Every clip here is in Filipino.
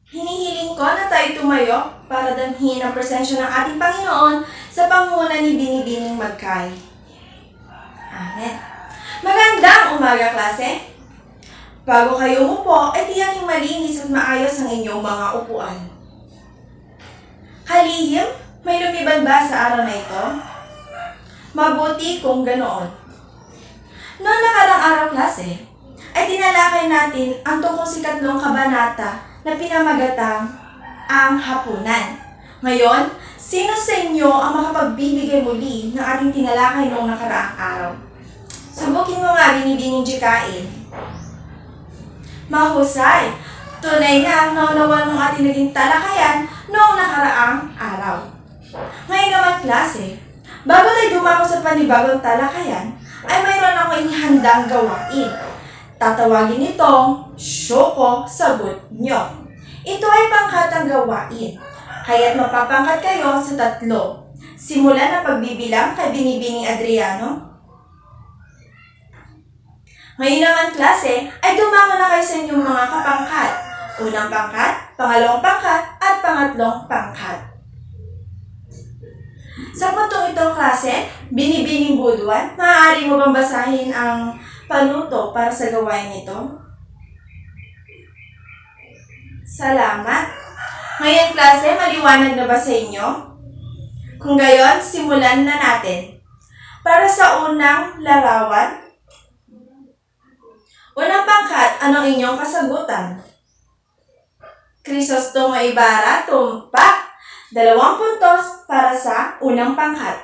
Hinihiling ko na tayo tumayo para damhin ang presensya ng ating Panginoon sa pangunguna ni Binibining Magkay. Amen. Magandang umaga, klase! Bago kayo umupo, ay tiyaking malinis at maayos ang inyong mga upuan. Kalihim, may lumiban ba sa araw na ito? Mabuti kung ganoon. Noong nakarang araw, klase, ay tinalakay natin ang tungkol sa 3 kabanata na pinamagatang ang hapunan. Ngayon, sino sa inyo ang makapagbibigay muli ng ating tinalakay noong nakaraang araw? Subukin mo nga, Binibining Jikain. Mahusay! Tunay na ang naunawan ng ating naging talakayan noong nakaraang araw. Ngayon naman, klase, bago tayo dumako sa panibagong talakayan, ay mayroon akong inihandang gawain. Tatawagin itong Syoko Sagot Nyo. Ito ay pangkatang gawain, kaya't mapapangkat kayo sa 3. Simulan ang pagbibilang kay Binibining Adriano. Ngayon naman, klase, ay dumako na kayo sa inyong mga kapangkat. Unang pangkat, pangalawang pangkat, at pangatlong pangkat. Sa puntong ito, klase, Binibining Buduan, maaari mo bang basahin ang panuto para sa gawain ito? Salamat! Ngayon, klase, maliwanag na ba sa inyo? Kung gayon, simulan na natin. Para sa unang larawan, unang pangkat, anong inyong kasagutan? Crisostomo Ibarra, tumpak! 2 puntos para sa unang pangkat.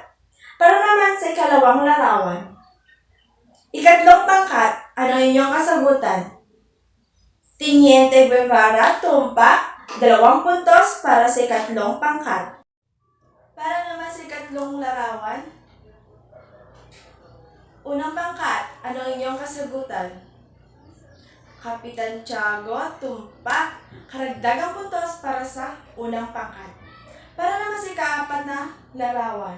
Para naman sa ikalawang larawan, 3 pangkat, ano inyong kasagutan? Tiniente Guevara, tumpak, 2 puntos para sa 4 pangkat. Para naman sa 4 larawan, unang pangkat, ano inyong kasagutan? Kapitan Tiago, tumpak, karagdagang puntos para sa unang pangkat. Para naman sa 4 na larawan,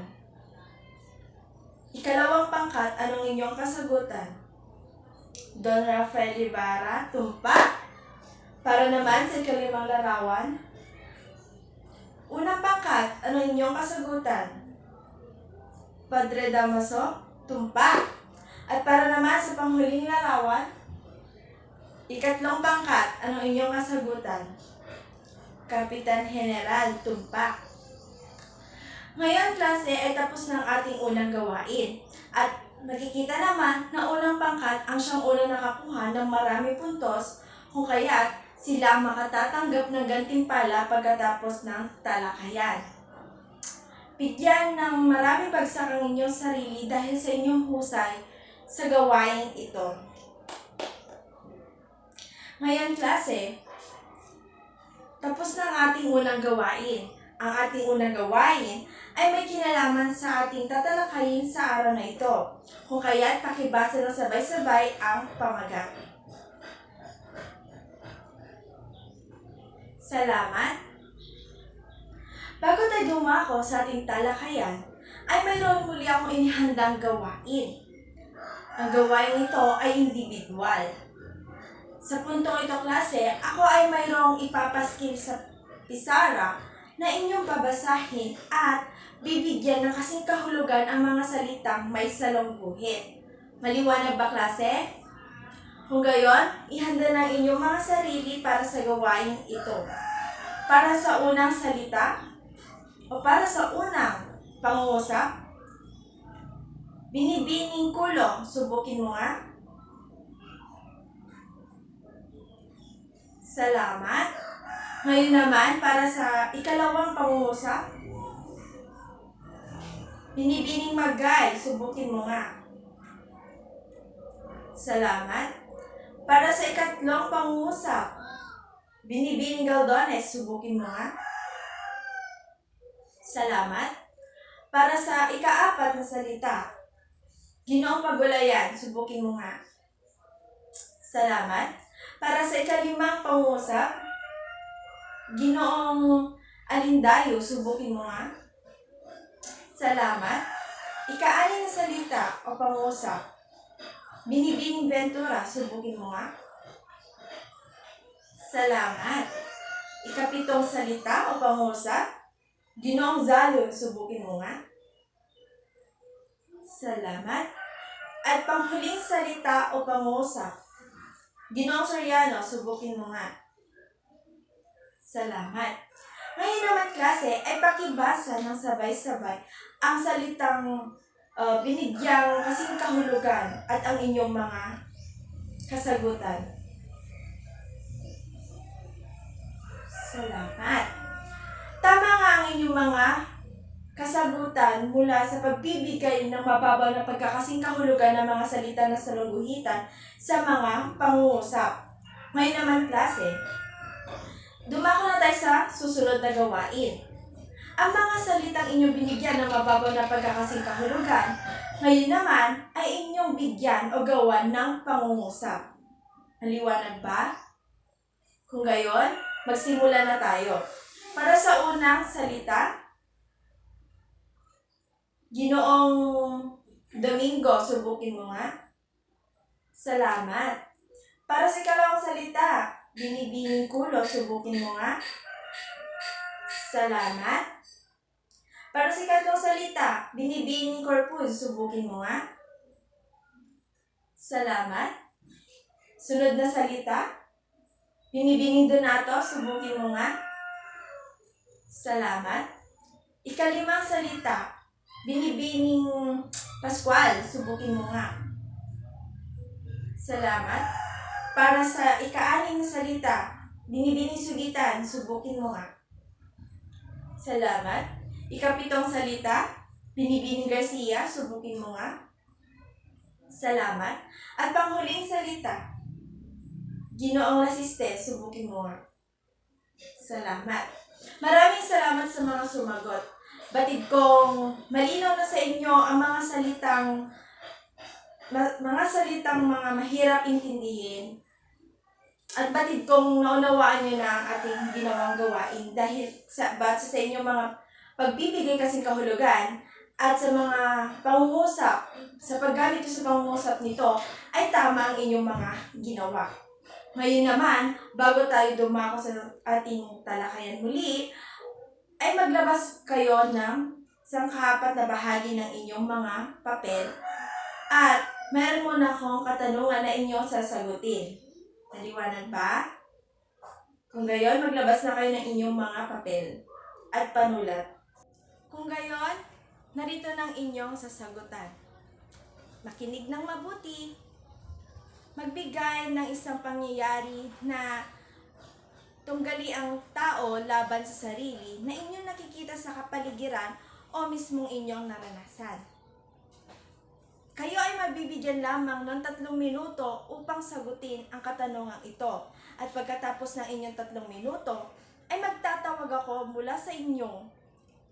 ikalawang pangkat, anong inyong kasagutan? Don Rafael Ibarra, tumpak. Para naman sa 5 larawan, unang pangkat, anong inyong kasagutan? Padre Damaso, tumpak. At para naman sa panghuling larawan, 4 pangkat, anong inyong kasagutan? Kapitan General, tumpak. Ngayon, klase, ay tapos ng ating unang gawain. At nakikita naman na unang pangkat ang siyang unang nakakuha ng marami puntos, kung kaya't sila ang makatatanggap ng gantimpala pagkatapos ng talakayan. Bigyan ng marami bagsak ang inyong sarili dahil sa inyong husay sa gawain ito. Ngayon, klase, tapos ng ating unang gawain. Ang ating unang gawain ay may kinalaman sa ating tatalakayin sa araw na ito. Kung kaya't pakibasa ng sabay-sabay ang pamagat. Salamat! Bago tayo dumako sa ating talakayan, ay mayroon muli akong inihandang gawain. Ang gawain ito ay individual. Sa puntong ito, klase, ako ay mayroong ipapaskil sa pisara na inyong babasahin at bibigyan ng kasing kahulugan ang mga salitang may salungguhit. Maliwanag ba, klase? Kung gayon, ihanda ng inyong mga sarili para sa gawain ito. Para sa unang salita o para sa unang pangungusap, Binibining Kulong, subukin mo nga. Salamat. Ngayon naman, para sa ikalawang pangungusap, Binibining Magay, subukin mo nga. Salamat. Para sa 4 pangungusap, Binibining Galdones, subukin mo nga. Salamat. Para sa 4 na salita, Ginoong Pagulayan, subukin mo nga. Salamat. Para sa 5 pangungusap, Ginoong Alindayo, subukin mo nga. Salamat. 6 na salita o pangungusap, Binibining Ventura, subukin mo nga. Salamat. Ikapitong salita o pangusap. Ginoong Zalo, subukin mo nga. Salamat. At panghuling salita o pangusap. Ginoong Soriano, subukin mo nga. Salamat. Ngayon naman klase ay pakibasa ng sabay-sabay ang salitang binigyang kasing kahulugan at ang inyong mga kasagutan. Salamat. Tama nga ang inyong mga kasagutan mula sa pagbibigay ng mababaw na pagkakasing kahulugan ng mga salita na salungguhitan sa mga pangungusap. Ngayon naman klase, dumako na tayo sa susunod na gawain. Ang mga salitang inyong binigyan ng mababaw na pagkakasing kahulugan, ngayon naman ay inyong bigyan o gawan ng pangungusap. Naliwanag ba? Kung gayon, magsimula na tayo. Para sa unang salita, Ginoong Domingo, subukin mo nga. Salamat. Para sa ikalawang salita, Binibining Kulo, subukin mo nga. Salamat. Para sa ikatlong salita, Binibining Corpus, subukin mo nga. Salamat. Sunod na salita, Binibining Donato, subukin mo nga. Salamat. Ikalimang salita, Binibining Pascual, subukin mo nga. Salamat. Para sa ika-anim na salita, Binibining Sugitan, subukin mo nga. Salamat. Ikapitong salita, Binibining Garcia, subukin mo nga. Salamat. At panghuling salita, Ginoong Lasiste, subukin mo nga. Salamat. Maraming salamat sa mga sumagot. Batid kong malinaw na sa inyo ang mga salitang mga mahirap intindihin. At batid kong naunawaan nyo na ang ating ginawang gawain dahil sa inyong mga pagbibigay kasing kahulugan at sa mga pangungusap, sa paggamit sa pangungusap nito, ay tama ang inyong mga ginawa. Ngayon naman, bago tayo dumako sa ating talakayan muli, ay maglabas kayo ng sangkahapat na bahagi ng inyong mga papel at meron muna akong katanungan na inyong sasagutin. Naliwanag ba? Kung gayon, maglabas na kayo ng inyong mga papel at panulat. Kung gayon, narito ng inyong sasagutan. Makinig ng mabuti. Magbigay ng isang pangyayari na tunggali ang tao laban sa sarili na inyong nakikita sa kapaligiran o mismong inyong naranasan. Kayo ay mabibigyan lamang ng 3 minuto upang sagutin ang katanungang ito. At pagkatapos ng inyong 3 minuto, ay magtatawag ako mula sa inyo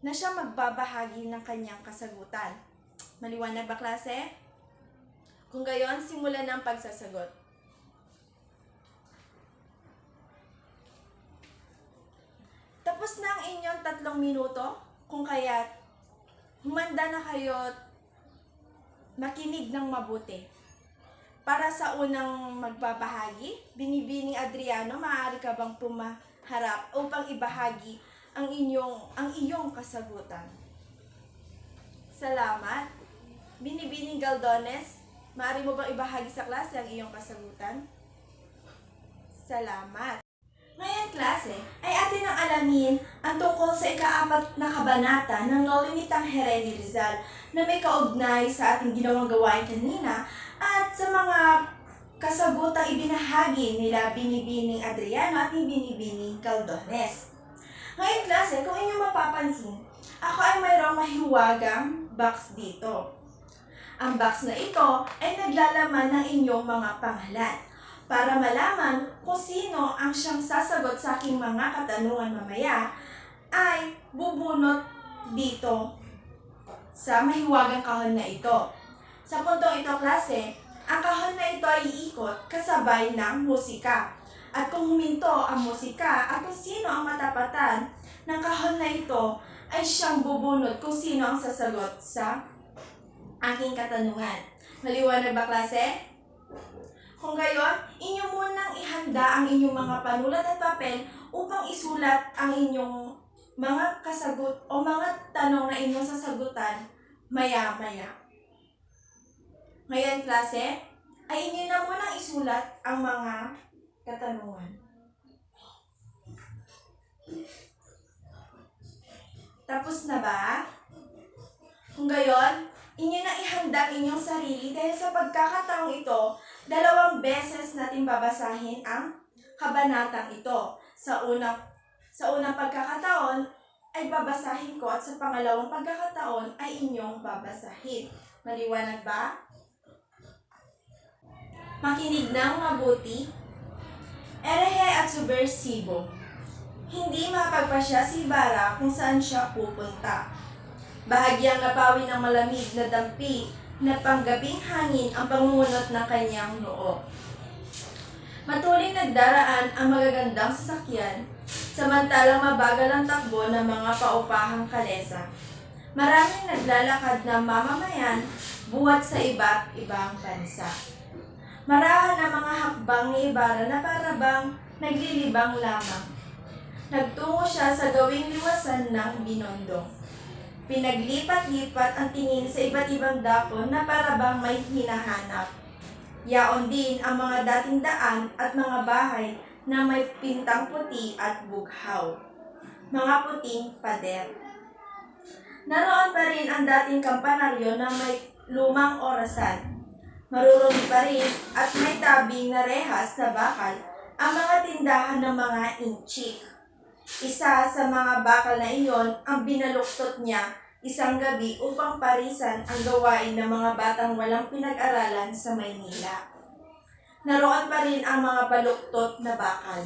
na siya magbabahagi ng kanyang kasagutan. Maliwanag ba, klase? Kung gayon, simulan ang pagsasagot. Tapos na ang inyong 3 minuto, kung kaya't humanda na kayo makinig ng mabuti. Para sa unang magbabahagi, Binibining Adriano, maaari ka bang pumaharap upang ibahagi ang iyong kasagutan? Salamat. Binibining Galdones, maaari mo bang ibahagi sa klase ang iyong kasagutan? Salamat. Ngayon klase, ay atin ang alamin ang tungkol sa ika-4 na kabanata ng Nolimitang Hereni Rizal na may kaugnay sa ating ginawang gawain kanina at sa mga kasagutang ibinahagi nila Binibining Adriano at ni Binibining Caldones. Ngayon klase, kung inyong mapapansin, ako ay mayroong mahiwagang box dito. Ang box na ito ay naglalaman ng inyong mga pangalan para malaman kung sino ang siyang sasagot sa aking mga katanungan mamaya ay bubunot dito sa mahiwagang kahon na ito. Sa puntong ito klase, ang kahon na ito ay iikot kasabay ng musika. At kung huminto ang musika at kung sino ang matapatan ng kahon na ito ay siyang bubunot kung sino ang sasagot sa aking katanungan. Maliwanag ba klase? Kung gayon, inyo munang ihanda ang inyong mga panulat at papel upang isulat isulat ang inyong mga kasagot o mga tanong na inyong sasagutan maya-maya. Ngayon, klase, ay inyo na munang isulat ang mga katanungan. Tapos na ba? Kung gayon, inyo na ihanda inyong sarili dahil sa pagkakataong ito, 2 beses natin babasahin ang kabanatang ito. Sa unang pagkakataon ay babasahin ko at sa pangalawang pagkakataon ay inyong babasahin. Maliwanag ba? Makinig ng mabuti. Erehe at subversibo. Hindi mapagpasya si Ibarra kung saan siya pupunta. Bahagyang napawi ng malamig na dampi na panggabing hangin ang pangungunot ng kanyang noo. Matuloy nagdaraan ang magagandang sasakyan, samantalang mabagal ang takbo ng mga paupahang kalesa. Maraming naglalakad na mamamayan buhat sa iba't ibang bansa. Marahan ang mga hakbang ni Ibarra na parabang naglilibang lamang. Nagtungo siya sa gawing liwasan ng Binondo. Pinaglipat-lipat ang tingin sa iba't ibang dako na parabang may hinahanap. Yaon din ang mga dating daan at mga bahay na may pintang puti at bughaw. Mga puting pader. Naroon pa rin ang dating kampanaryo na may lumang orasan. Marurumi pa rin at may tabing na rehas na bakal ang mga tindahan ng mga inchik. Isa sa mga bakal na iyon ang binaluktot niya isang gabi upang parisan ang gawain ng mga batang walang pinag-aralan sa Maynila. Naroon pa rin ang mga baluktot na bakal.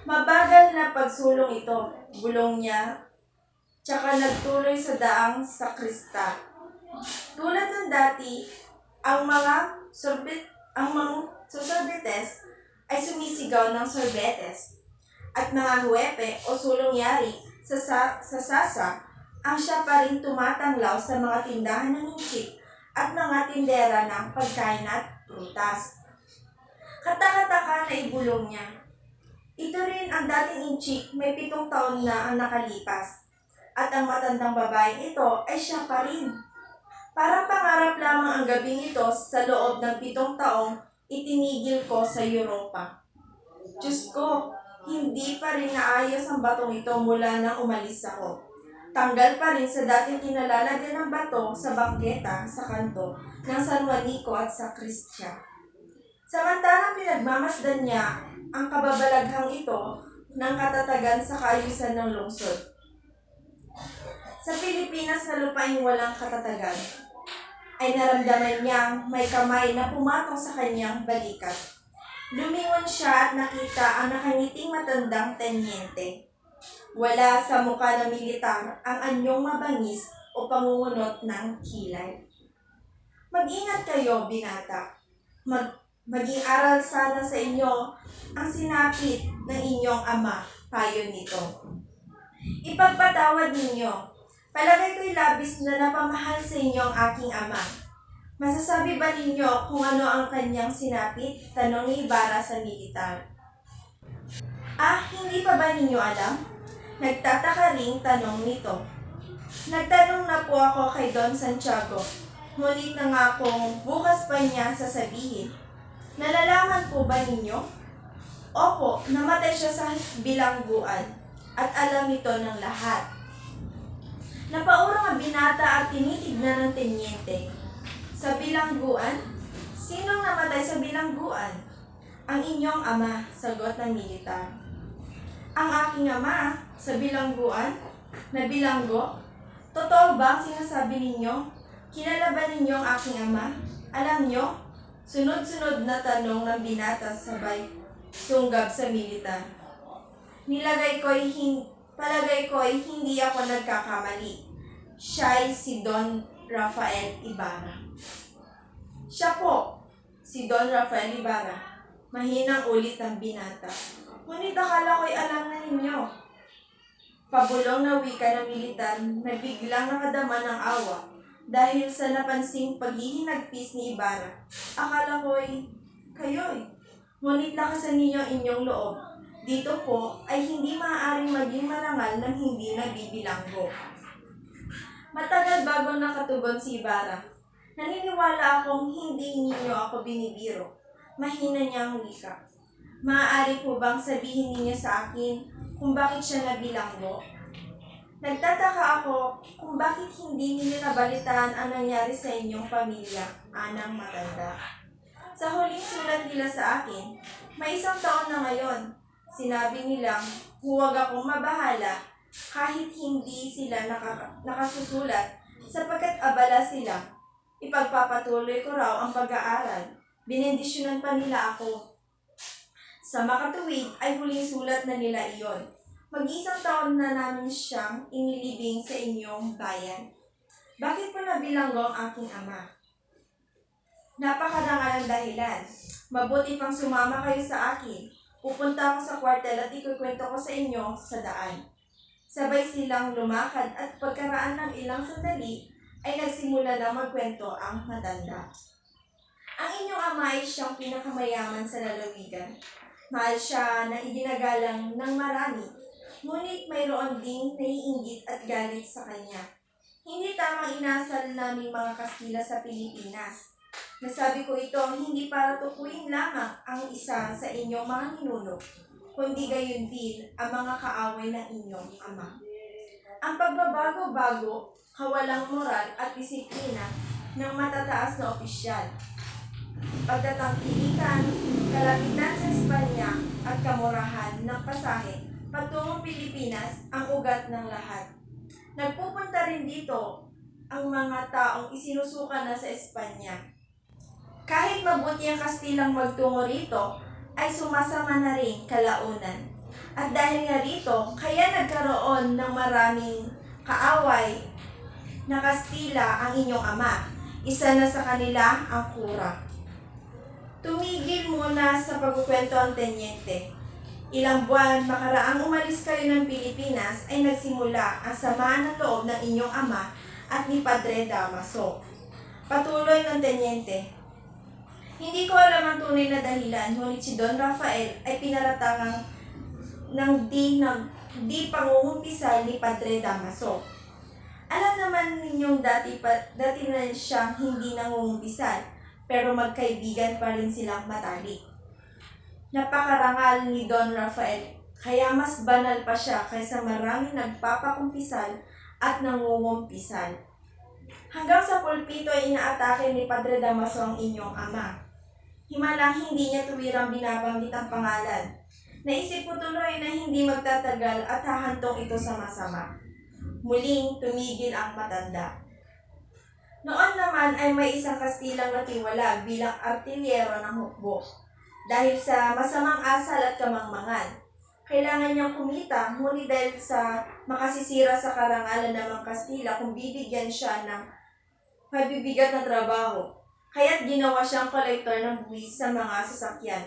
Mabagal na pagsulong ito, bulong niya, tsaka nagtuloy sa daang sakrista. Tulad ng dati, ang mga sorbetes ay sumisigaw ng sorbetes at mga huwepe o sulong-yari sa sasa ang siya pa rin tumatanglaw sa mga tindahan ng inchik at mga tindera ng pagkain at prutas. Kataka-taka na ibulong niya. Ito rin ang dating inchik, may 7 taon na ang nakalipas at ang matandang babaeng ito ay siya pa rin. Parang pangarap lamang ang gabing ito sa loob ng 7 taong itinigil ko sa Europa. Diyos ko, hindi pa rin naayos ang batong ito mula nang umalis ako. Tanggal pa rin sa dating kinalalagyan ng bato sa bangketa sa kanto ng San Juanico at sa Kristya. Samantalang pinagmamasdan niya ang kababalaghang ito ng katatagan sa kaayusan ng lungsod. Sa Pilipinas na lupaing walang katatagan, ay naramdaman niyang may kamay na pumatong sa kanyang balikat. Lumingon siya at nakita ang nakangiting matandang tenyente. Wala sa mukha ng militar ang anyong mabangis o pangungunot ng kilay. Mag-ingat kayo, binata. Maging aral sana sa inyo ang sinapit ng inyong ama, payo nito. Ipagpatawad ninyo. Palagay ko'y labis na napamahal sa inyo ang aking ama. Masasabi ba ninyo kung ano ang kanyang sinapit? Tanong ni Ibarra sa militar. Hindi pa ba ninyo alam? Nagtataka ring tanong nito. Nagtanong na po ako kay Don Santiago. Ngunit na nga kung bukas pa niya sasabihin. Nalalaman po ba ninyo? Opo, namatay siya sa bilangguan at alam ito ng lahat. Napaurong ang binata at tinitignan ng tenyente. Sa bilangguan? Sinong namatay sa bilangguan? Ang inyong ama, sagot ng militar. Ang aking ama, sa bilangguan? Na bilanggo? Totoo ba ang sinasabi ninyo? Kilala ba ninyo ang aking ama? Alam nyo? Sunod-sunod na tanong ng binata sabay sunggab sa militar. Palagay ko'y hindi ako nagkakamali. Siya'y si Don Rafael Ibarra. Siya po, si Don Rafael Ibarra. Mahinang ulit ng binata. Ngunit akala ko'y alam na ninyo. Pabulong na wika ng militar na biglang nakadama ng awa dahil sa napansing paghihinagpis ni Ibarra. Akala ko'y kayo'y. Ngunit lakasan ninyo inyong loob Dito po ay hindi maaaring maging marangal ng hindi nabibilanggo. Matagal bago nakatugon si Ibarra. Naniniwala akong hindi ninyo ako binibiro. Mahina niya ang wika. Maaari po bang sabihin ninyo sa akin kung bakit siya nabilanggo? Nagtataka ako kung bakit hindi ninyo nabalitaan ang nangyari sa inyong pamilya, Anang matanda. Sa huling sulat nila sa akin, may 1 taon na ngayon. Sinabi nilang huwag akong mabahala kahit hindi sila nakasusulat sapagkat abala sila. Ipagpapatuloy ko raw ang pag-aaral. Binendisyonan pa nila ako. Sa makatuwid ay huling sulat na nila iyon. Mag-1 taon na namin siyang inilibing sa inyong bayan. Bakit po nabilanggo ang aking ama? Napakarangal ang dahilan. Mabuti pang sumama kayo sa akin. Pupunta ako sa kwartel at ikukwento ko sa inyo sa daan. Sabay silang lumakad at pagkaraan ng ilang sandali ay nagsimula na magkwento ang matanda. Ang inyong ama ay siyang pinakamayaman sa lalawigan. Mahal siya na iginagalang ng marami, ngunit mayroon ding naiinggit at galit sa kanya. Hindi tamang inasal naming mga Kastila sa Pilipinas. Nasabi ko ito hindi para tukuyin lamang ang isa sa inyong mga ninuno, kundi gayon din ang mga kaaway ng inyong ama. Ang pagbabago-bago, kawalang moral at disiplina ng matataas na opisyal, pagtatangkilikan, kalapitan sa Espanya at kamurahan ng pasahe patungong Pilipinas ang ugat ng lahat. Nagpupunta rin dito ang mga taong isinusuka na sa Espanya. Kahit mabuti ang Kastilang magtungo rito, ay sumasama na rin kalaunan. At dahil nga rito, kaya nagkaroon ng maraming kaaway na Kastila ang inyong ama. Isa na sa kanila ang kura. Tumigil muna sa pagkukwento ang tenyente. Ilang buwan makaraang umalis kayo ng Pilipinas ay nagsimula ang samaan ng loob ng inyong ama at ni Padre Damaso. Patuloy ng tenyente. Hindi ko alam ang tunay na dahilan, ngunit si Don Rafael ay pinaratangang ng di pangungumpisal ni Padre Damaso. Alam naman ninyong dati na siyang hindi nangungumpisal, pero magkaibigan pa rin silang matalik. Napakarangal ni Don Rafael, kaya mas banal pa siya kaysa maraming nagpapakumpisal at nangungumpisal. Hanggang sa pulpito ay inaatake ni Padre Damaso ang inyong ama. Himalang hindi niya tuwirang binabanggit ang pangalan. Naisip ko tuloy na hindi magtatagal at hahantong ito sa masama. Muling tumigil ang matanda. Noon naman ay may isang Kastilang natiwalag bilang artilyero ng hukbo. Dahil sa masamang asal at kamangmangan, kailangan niyang kumita, ngunit dahil sa makasisira sa karangalan ng mga Kastila kung bibigyan siya ng mabibigat na trabaho, kaya't ginawa siyang kolektor ng buwis sa mga sasakyan.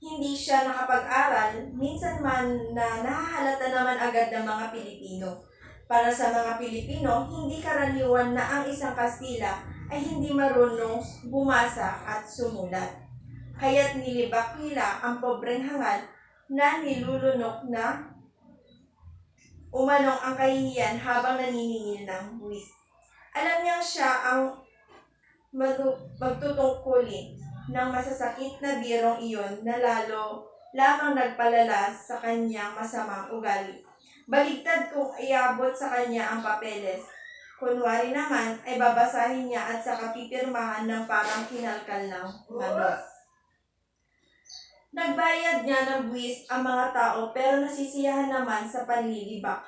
Hindi siya nakapag-aral, minsan man na nahahalata naman agad ng mga Pilipino. Para sa mga Pilipino, hindi karaniwan na ang isang Kastila ay hindi marunong bumasa at sumulat. Kaya't nilibak nila ang pobreng hangal na nilulunok na umanong ang kahihiyan habang naniningil ng buwis. Alam niyang siya ang magtutungkulin ng masasakit na birong iyon na lalo lamang nagpalala sa kanyang masamang ugali. Baligtad kung iabot sa kanya ang papeles. Kunwari naman ay babasahin niya at saka pipirmahan ng parang kinalkal ng manok. Nagbayad niya ng buwis ang mga tao pero nasisiyahan naman sa panlilibak.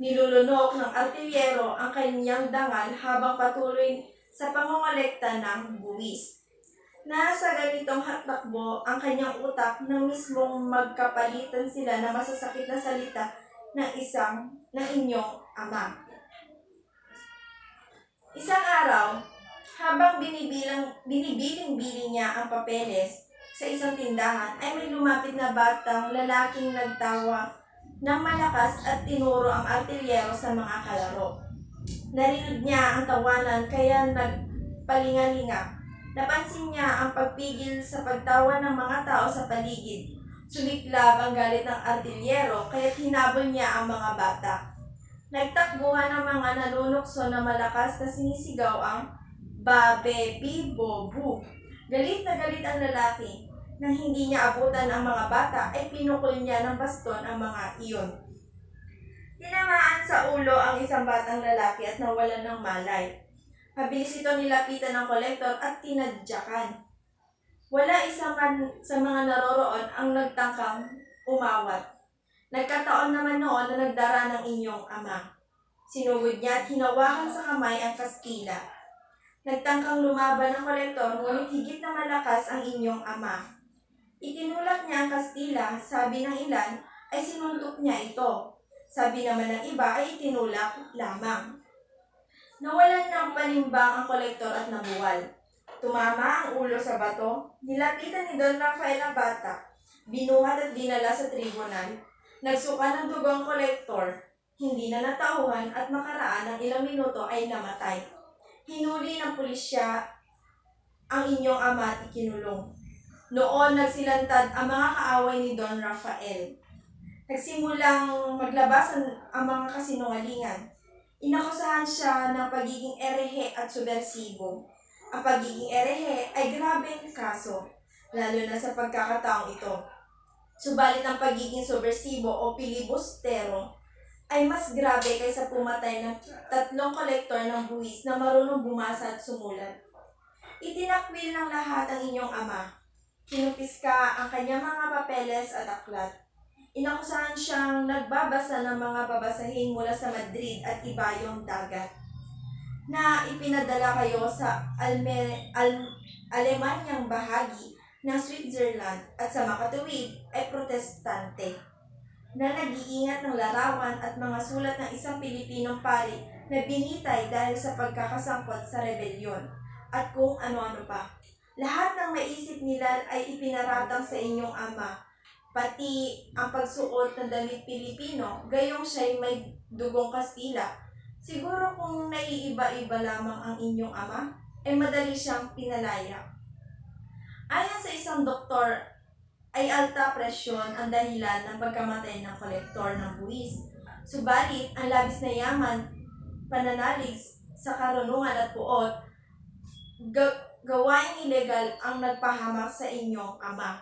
Nilulunok ng artilyero ang kanyang dangal habang patuloy sa pangongolekta ng buwis. Nasa ganitong takbo ang kanyang utak na mismong magkapalitan sila ng masasakit na salita ng inyong ama. Isang araw, habang binibiling-biling niya ang papeles sa isang tindahan, ay may lumapit na batang lalaking nagtawa ng malakas at tinuro ang artilyero sa mga kalaro. Narinig niya ang tawanan kaya nagpalingalinga. Napansin niya ang pagpigil sa pagtawa ng mga tao sa paligid. Suliklab ang galit ng artilyero kaya't hinabol niya ang mga bata. Nagtakbuhan ang mga nanunukso na malakas na sinisigaw ang Babebi Bobu. Galit na galit ang lalaki. Nang hindi niya abutan ang mga bata ay pinukol niya ng baston ang mga iyon. Tinamaan sa ulo ang isang batang lalaki at nawalan ng malay. Mabilis ito nilapitan ng kolektor at tinadyakan. Wala isa man sa mga naroroon ang nagtangkang umawat. Nagkataon naman noon na nagdara ng inyong ama. Sinugod niya at hinawakan sa kamay ang Kastila. Nagtangkang lumaban ang kolektor ngunit higit na malakas ang inyong ama. Itinulak niya ang Kastila, sabi ng ilan ay sinuntok niya ito. Sabi naman ng iba ay itinulak lamang. Nawalan ng panimbang ang kolektor at nabuwal. Tumama ang ulo sa bato, nilapitan ni Don Rafael ang bata, binuhat at dinala sa tribunal. Nagsuka ng dugo ang kolektor, hindi na natauhan at makaraan ng ilang minuto ay namatay. Hinuli ng pulisya ang inyong ama at ikinulong. Noon nagsilantad ang mga kaaway ni Don Rafael. Nagsimulang maglabas ang mga kasinungalingan. Inakusahan siya ng pagiging erehe at subversibo. Ang pagiging erehe ay grabeng kaso, lalo na sa pagkakataong ito. Subalit ang pagiging subversibo o pilibustero ay mas grabe kaysa pumatay ng 3 kolektor ng buwis na marunong bumasa at sumulat. Itinakwil ng lahat ang inyong ama. Kinupiska ang kanyang mga papeles at aklat. Inakusahan siyang nagbabasa ng mga babasahin mula sa Madrid at ibayong dagat na ipinadala kayo sa Alemanyang bahagi ng Switzerland at sa makatuwid ay protestante na nag-iingat ng larawan at mga sulat ng isang Pilipinong pari na binitay dahil sa pagkakasangkot sa rebelyon at kung ano-ano pa. Lahat ng maisip nila ay ipinaratang sa inyong ama, pati ang pagsuot ng damit Pilipino, gayong siya'y may dugong Kastila. Siguro kung naiiba-iba lamang ang inyong ama, ay madali siyang pinalaya. Ayon sa isang doktor, ay alta presyon ang dahilan ng pagkamatay ng kolektor ng buwis. Subalit, ang labis na yaman, pananalig sa karunungan at puot, gawaing ilegal ang nagpahamak sa inyong ama.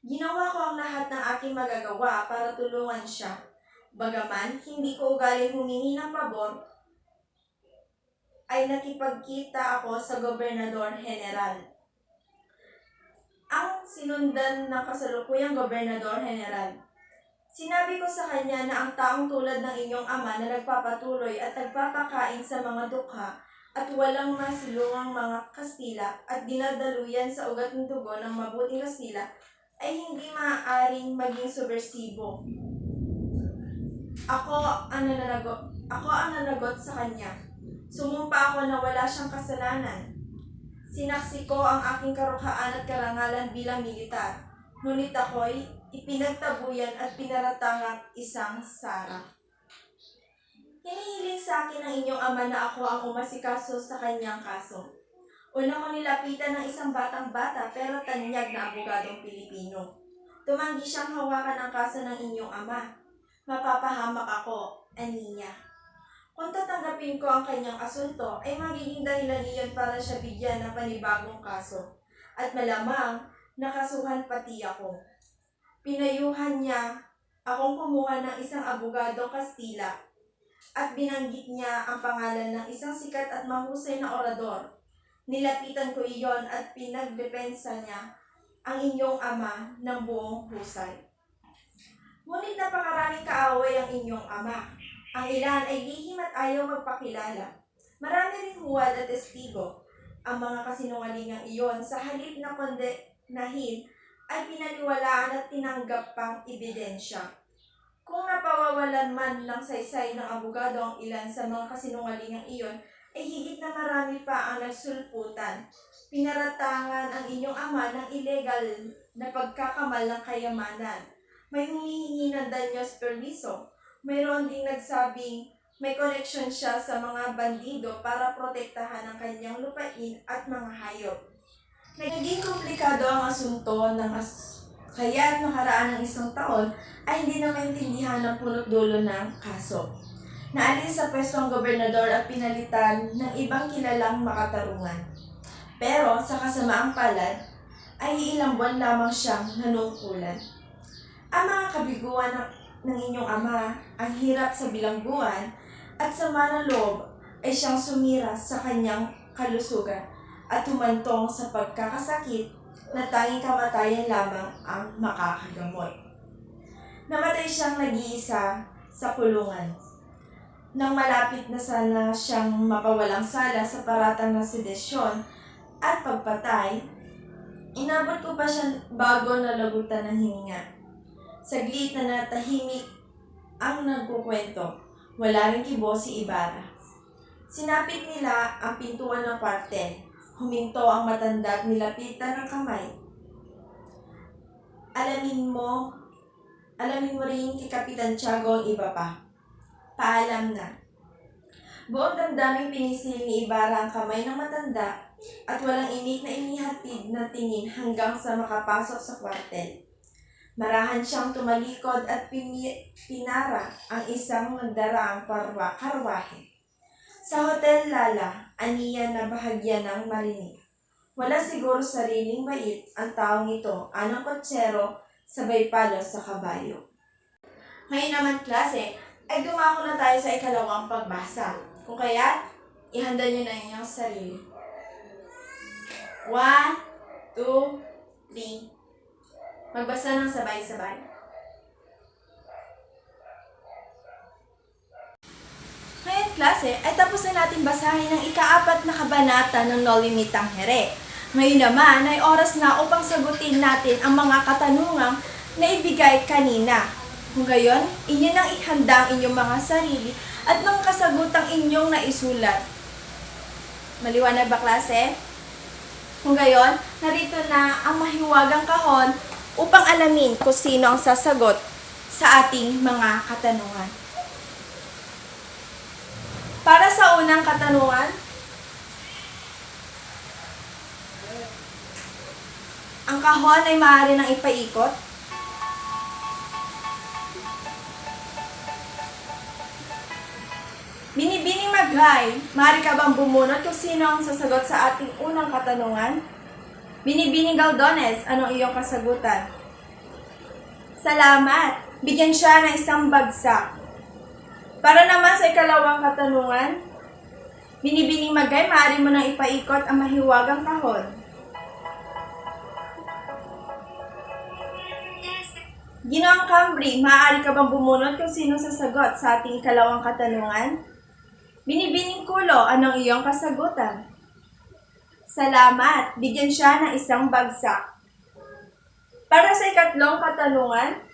Ginawa ko ang lahat ng aking magagawa para tulungan siya. Bagaman hindi ko ugaling humingi ng pabor, ay nakipagkita ako sa Gobernador General. Ang sinundan ng kasalukuyang Gobernador General. Sinabi ko sa kanya na ang taong tulad ng inyong ama na nagpapatuloy at nagpapakain sa mga dukha at walang masilungang mga Kastila at dinadaluyan sa ugat ng dugo ng mabuting Kastila ay hindi maaaring maging subversibo. Ako ang nanagot sa kanya. Sumumpa ako na wala siyang kasalanan. Sinaksi ko ang aking karukhaan at karangalan bilang militar. Ngunit ako'y ipinagtabuyan at pinaratangang isang sara. Hinihiling sa akin ng inyong ama na ako ang umasikaso sa kanyang kaso. Una ko nilapitan ng isang batang-bata pero tanyag na abogadong Pilipino. Tumanggi siyang hawakan ang kaso ng inyong ama. Mapapahamak ako, aniya. Kung tatanggapin ko ang kanyang asunto, ay magiging dahilan iyon para siya bigyan ng panibagong kaso. At malamang, nakasuhan pati ako. Pinayuhan niya akong kumuha ng isang abogadong Kastila at binanggit niya ang pangalan ng isang sikat at mahusay na orador. Nilapitan ko iyon at pinagdepensa niya ang inyong ama ng buong husay. Ngunit napakaraming kaaway ang inyong ama. Ang ilan ay lihim at ayaw magpakilala. Marami ring huwad at testigo. Ang mga kasinungalingang iyon sa halip na kondenahin ay pinaniwalaan at tinanggap pang ebidensya. Kung napawawalan man ng saysay ng abogado ang ilan sa mga kasinungalingang iyon, ay higit na marami pa ang nagsulputan. Pinaratangan ang inyong ama ng ilegal na pagkakamal ng kayamanan. May humihingi ng danyos permiso. Mayroon ding nagsabing may koneksyon siya sa mga bandido para protektahan ang kanyang lupain at mga hayop. Naging komplikado ang asunto ng Kaya nakaraan ng isang taon ay hindi na maintindihan ng punot dulo ng kaso. Naalis sa pwesto ang gobernador at pinalitan ng ibang kilalang makatarungan. Pero sa kasamaang palad, ay ilang buwan lamang siyang nanungkulan. Ang mga kabiguan ng inyong ama, ang hirap sa bilangguan, at sama ng loob ay siyang sumira sa kanyang kalusugan at humantong sa pagkakasakit na tanging kamatayan lamang ang makakagamot. Namatay siyang nag-iisa sa kulungan. Nang malapit na sana siyang mapawalang sala sa paratang ng sedesyon at pagpatay, inabot ko pa siya bago nalagutan ng hininga. Saglit na natahimik ang nagkukwento. Wala ring kibo si Ibarra. Sinapit nila ang pintuan ng kwartel. Huminto ang matanda at nilapitan ng kamay. Alamin mo rin kay Kapitan Tiago ang iba pa. Paalam na. Buong damdaming pinisil ni Ibarra ang kamay ng matanda at walang imik na inihatid na tingin hanggang sa makapasok sa kwartel. Marahan siyang tumalikod at pinara ang isang nagdaraang karwahe. Sa Hotel Lala, aniya na bahagya ng marinig. Wala siguro sariling bait ang taong ito, anong kotsero, sabay palos sa kabayo. Ngayon naman klase, ay dumako na tayo sa ikalawang pagbasa. Kung kaya, ihanda nyo na inyong sarili. 1, 2, 3. Magbasa ng sabay-sabay. Ngayon klase, ay tapos na natin basahin ang ika-4 na kabanata ng Noli Me Tangere. Ngayon naman ay oras na upang sagutin natin ang mga katanungang na ibigay kanina. Kung gayon, inyo nang ihanda ang inyong mga sarili at mga kasagutang inyong naisulat. Maliwanag ba klase? Kung gayon, narito na ang mahiwagang kahon upang alamin kung sino ang sasagot sa ating mga katanungan. Para sa unang katanungan, ang kahon ay maaari nang ipaikot. Binibining Maghay, maaari ka bang bumunot kung sino ang sasagot sa ating unang katanungan? Binibining Galdones, anong iyong kasagutan? Salamat! Bigyan siya ng isang bagsak. Para naman sa ikalawang katanungan, Binibining Maghay, maaari mo nang ipaikot ang mahiwagang kahon. Ginoong Cambry, maaari ka bang bumunot kung sino sasagot sa ating ikalawang katanungan? Binibining Kulo, anong iyong kasagutan? Salamat! Bigyan siya ng isang bagsak. Para sa ikatlong katanungan,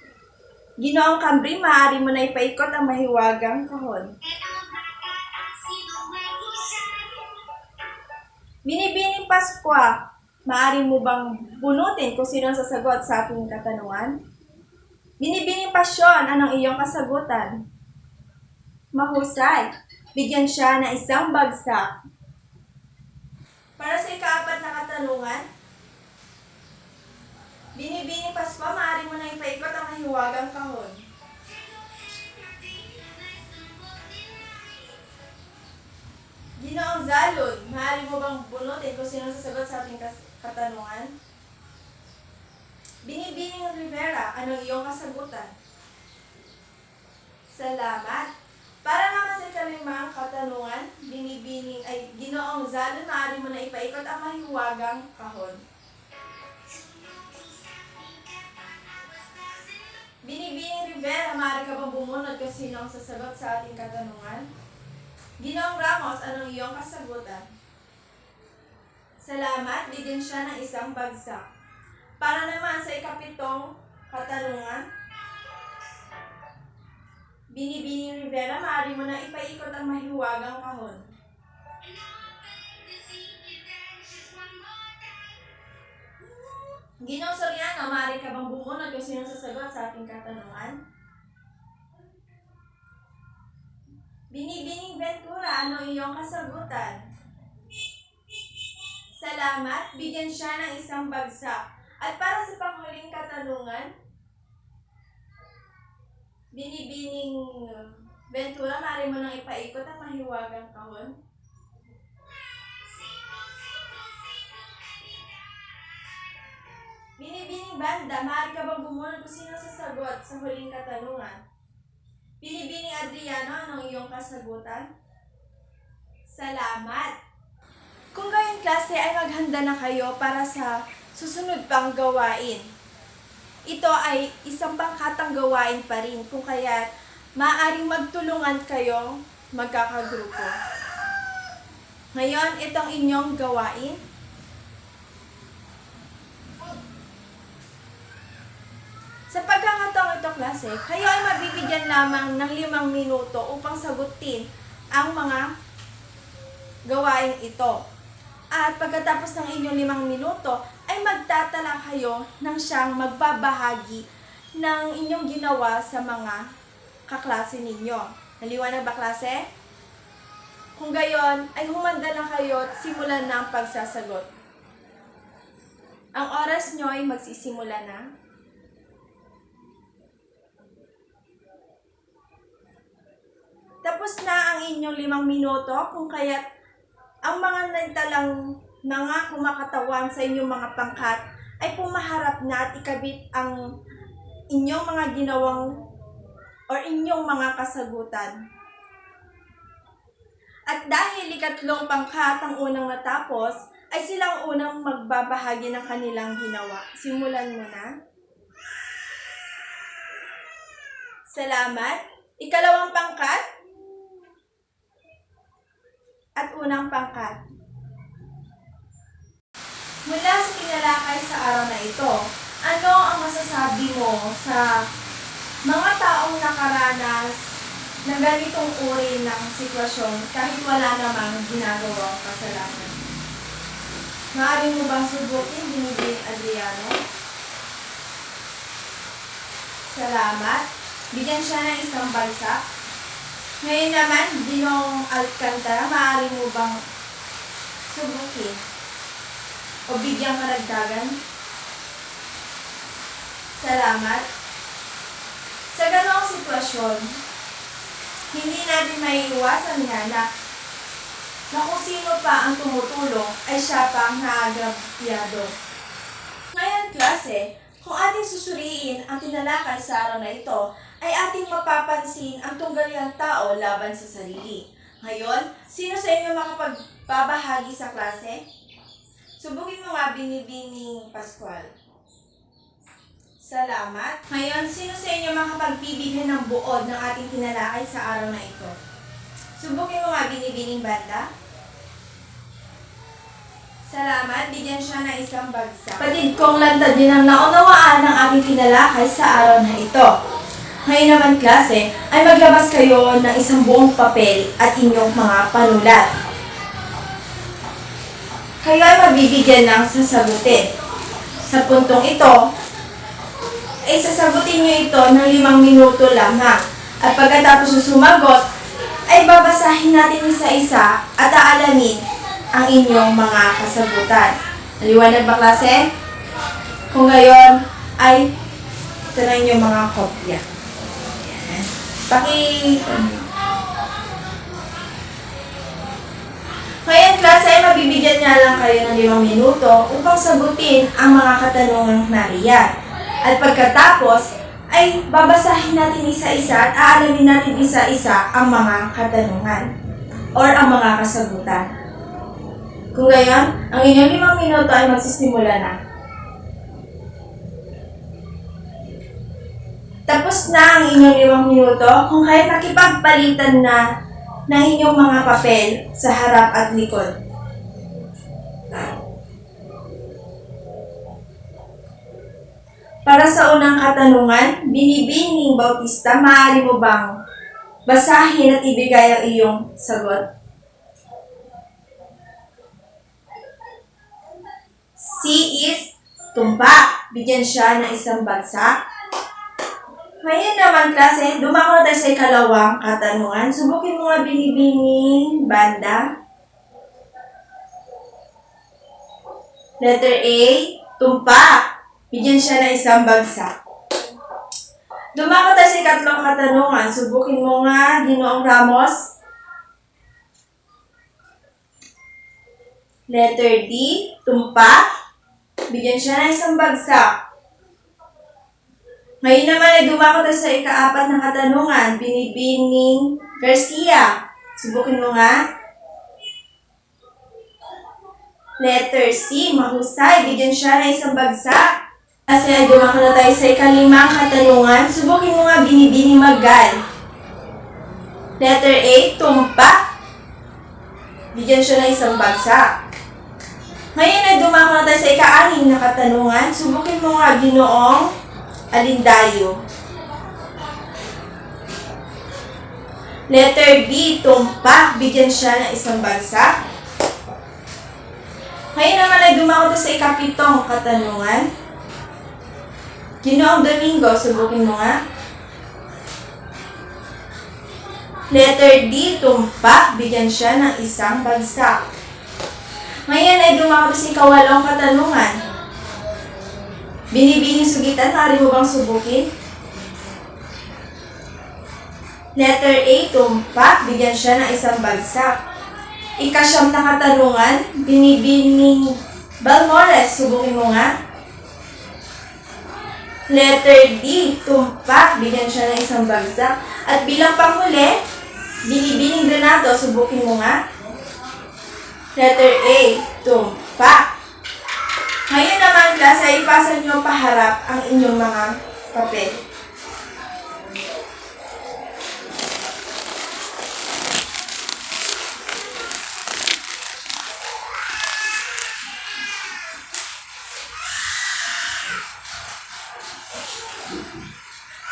Ginoong Cambry, maaari mo na ipaikot ang mahiwagang kahon. Binibining Pascua, maaari mo bang bunutin kung sino ang sasagot sa ating katanungan? Binibining Pasyon, anong iyong kasagutan? Mahusay! Bigyan siya ng isang bagsak. Para sa ika-4 na katanungan, Binibining Pascua, maaari mo na ipaikot ang mahiwagang kahon. Ginoong Zalon, maaari mo bang bunutin kung sino sasagot sa ating katanungan? Binibining Rivera, anong iyong kasagutan? Salamat! Para naman sa ikalimang katanungan, Ginoong Zalon, maaari mo na ipaikot ang mahiwagang kahon. Binibining Rivera, maaari ka bang bumunot kung sino ang sasagot sa ating katanungan? Ginoong Ramos, anong iyong kasagutan? Salamat, bigyan siya ng isang bagsak. Para naman sa ika-7 katanungan, Binibining Rivera, maaari mo na ipaikot ang mahiwagang kahon. Ginoong Soriano, maaari ka bang bumunot kung sino sasagot sa ating katanungan? Binibining Ventura, ano iyong kasagutan? Salamat, bigyan siya ng isang bagsak. At para sa panghuling katanungan, Binibining Ventura, maaari mo nang ipaikot ang mahiwagang kahon. Binibining Banda, maaari ka bang bumunod kung sino sasagot sa huling katanungan? Binibining Adriano, anong iyong kasagutan? Salamat! Kung gayon klase ay maghanda na kayo para sa susunod pang gawain. Ito ay isang pangkatang gawain pa rin, kung kaya maaaring magtulungan kayong magkakagrupo. Ngayon, itong inyong gawain. Sa pagkakataong ito klase, kayo ay mabibigyan lamang ng 5 minuto upang sagutin ang mga gawain ito. At pagkatapos ng inyong 5 minuto, ay magtatala kayo ng siyang magbabahagi ng inyong ginawa sa mga kaklase ninyo. Naliwanag ba, klase? Kung gayon, ay humanda na kayo at simulan na ang pagsasagot. Ang oras nyo ay magsisimula na. Tapos na ang inyong 5 minuto, kung kaya't ang mga nagtalang mga kumakatawan sa inyong mga pangkat ay pumaharap na at ikabit ang inyong mga ginawang or inyong mga kasagutan. At dahil 3 pangkat ang unang natapos, ay silang unang magbabahagi ng kanilang ginawa. Simulan mo na. Salamat. 2 pangkat at unang pangkat. Mula sa tinalakay sa araw na ito, ano ang masasabi mo sa mga taong nakaranas ng ganitong uri ng sitwasyon kahit wala namang ginagawang kasalanan? Maaari mo bang subukin, Binibining Adriano? Salamat. Bigyan siya ng isang bagsak. Ngayon naman, Dinong Alcantara, maaari mo bang subukin o bigyang karagdagan? Salamat. Sa ganoong sitwasyon, hindi natin maiiwasan nga na kung sino pa ang tumutulong ay siya pa ang naagrabyado. Ngayon klase, kung ating susuriin ang tinalakay sa araw na ito, ay ating mapapansin ang tunggalihang tao laban sa sarili. Ngayon, sino sa inyo makapagbabahagi sa klase? Subukin mo nga, Binibining Pascual. Salamat. Ngayon, sino sa inyo makapagbibigay ng buod ng ating tinalakay sa araw na ito? Subukin mo nga, Binibining Banda. Salamat. Bigyan siya ng isang bagsak. Patid kong lantad din ang naunawaan ng ating tinalakay sa araw na ito. Ngayon naman klase, ay maglabas kayo ng isang buong papel at inyong mga panulat. Kayo ay mabibigyan ng sasagutin. Sa puntong ito, ay sasagutin nyo ito ng 5 minuto lamang. At pagkatapos sumagot, ay babasahin natin isa-isa at aalamin ang inyong mga kasagutan. Naliwanag ba, klase? Kung gayon, ay ito na inyong mga kopya. Ngayon, klase, ay mabibigyan nga lang kayo ng 5 minuto upang sagutin ang mga katanungang nariyan. At pagkatapos, ay babasahin natin isa-isa at aalamin natin isa-isa ang mga katanungan or ang mga kasagutan. Kung gayon, ang inyong 5 minuto ay magsisimula na. Tapos na ang inyong 5 minuto, kung kahit nakipagpalitan na ng inyong mga papel sa harap at likod. Para sa unang katanungan, Binibining Bautista, maaari mo bang basahin at ibigay ang iyong sagot? C is tumpa. Bigyan siya ng isang bagsak. Ngayon naman klase, dumako na tayo sa 2 katanungan. Subukin mo nga, Binibining Banda. Letter A, tumpa. Bigyan siya ng isang bagsak. Dumako tayo sa ikatlong katanungan. Subukin mo nga, Ginoong Ramos. Letter D, tumpak. Bigyan siya ng isang bagsak. Ngayon naman ay dumako tayo sa ikaapat na katanungan. Binibining Garcia. Subukin mo nga. Letter C, mahusay. Bigyan siya ng isang bagsak. Kasi ay dumako na tayo sa ikalimang katanungan. Subukin mo nga, Binibining Magal. Letter A, tumpak. Bigyan siya ng isang bagsak. Ngayon ay dumako na tayo sa ika-anim na katanungan. Subukin mo nga, Ginoong Alindayo. Letter B, tumpak. Bigyan siya ng isang bagsak. Ngayon naman ay dumako tayo sa ikapitong katanungan. Ginoong Domingo, subukin mo nga. Letter D, tumpak. Bigyan siya ng isang bagsak. Ngayon ay dumako tayo sa ikawalong katanungan. Binibining Sugitan, maaari mo bang subukin? Letter A, tumpak. Bigyan siya ng isang bagsak. Ikasyam na katanungan. Binibining Balmores, subukin mo nga. Letter D, tumpak. Bigyan siya ng isang bagsak. At bilang panghuli, Binibining Donato, subukin mo nga. Letter A, tumpak. Ngayon naman, klase, ay ipasa niyo paharap ang inyong mga papel.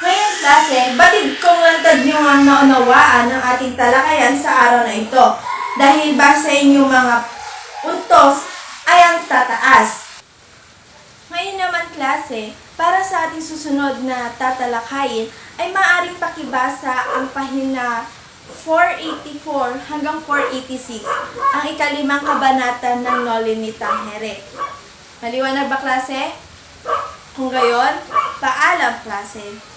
Ngayon, klase, batid kong lantad niyo ang naunawaan ng ating talakayan sa araw na ito. Dahil ba sa inyong mga puntos ay ang tataas. Ngayon naman, klase, para sa ating susunod na tatalakayin ay maaaring pakibasa ang pahina 484 hanggang 486, ang ikalimang kabanata ng Noli Me Tangere. Maliwanag ba, klase? Kung gayon, paalam, klase.